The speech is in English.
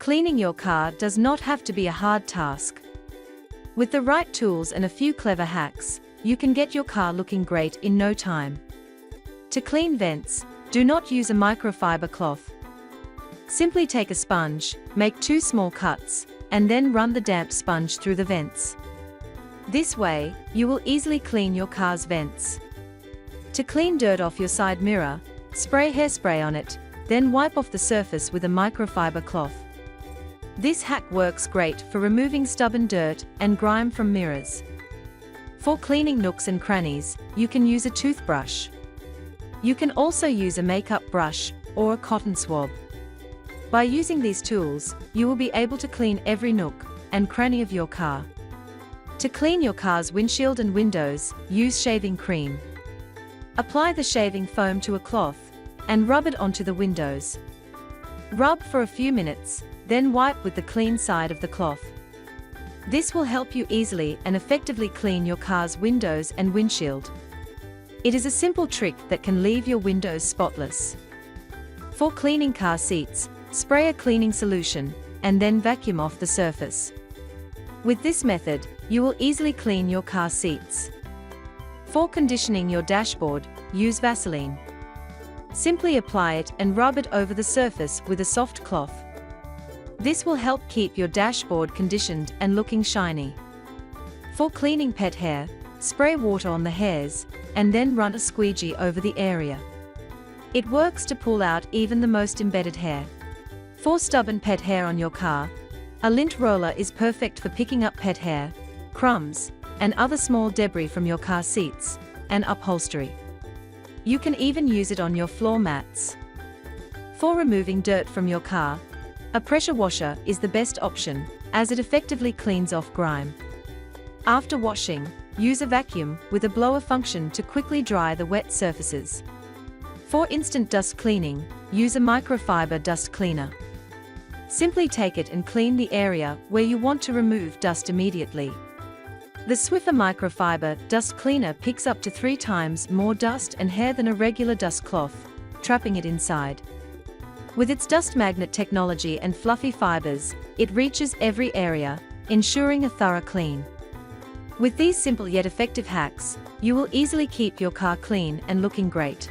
Cleaning your car does not have to be a hard task. With the right tools and a few clever hacks, you can get your car looking great in no time. To clean vents, do not use a microfiber cloth. Simply take a sponge, make 2 small cuts, and then run the damp sponge through the vents. This way, you will easily clean your car's vents. To clean dirt off your side mirror, spray hairspray on it, then wipe off the surface with a microfiber cloth. This hack works great for removing stubborn dirt and grime from mirrors. For cleaning nooks and crannies, you can use a toothbrush. You can also use a makeup brush or a cotton swab. By using these tools, you will be able to clean every nook and cranny of your car. To clean your car's windshield and windows, use shaving cream. Apply the shaving foam to a cloth and rub it onto the windows. Rub for a few minutes, then wipe with the clean side of the cloth. This will help you easily and effectively clean your car's windows and windshield. It is a simple trick that can leave your windows spotless. For cleaning car seats, spray a cleaning solution and then vacuum off the surface. With this method, you will easily clean your car seats. For conditioning your dashboard, use Vaseline. Simply apply it and rub it over the surface with a soft cloth. This will help keep your dashboard conditioned and looking shiny. For cleaning pet hair, spray water on the hairs, and then run a squeegee over the area. It works to pull out even the most embedded hair. For stubborn pet hair on your car, a lint roller is perfect for picking up pet hair, crumbs, and other small debris from your car seats and upholstery. You can even use it on your floor mats. For removing dirt from your car, a pressure washer is the best option, as it effectively cleans off grime. After washing, use a vacuum with a blower function to quickly dry the wet surfaces. For instant dust cleaning, use a microfiber dust cleaner. Simply take it and clean the area where you want to remove dust immediately. The Swiffer microfiber dust cleaner picks up to 3 times more dust and hair than a regular dust cloth, trapping it inside. With its dust magnet technology and fluffy fibers, it reaches every area, ensuring a thorough clean. With these simple yet effective hacks, you will easily keep your car clean and looking great.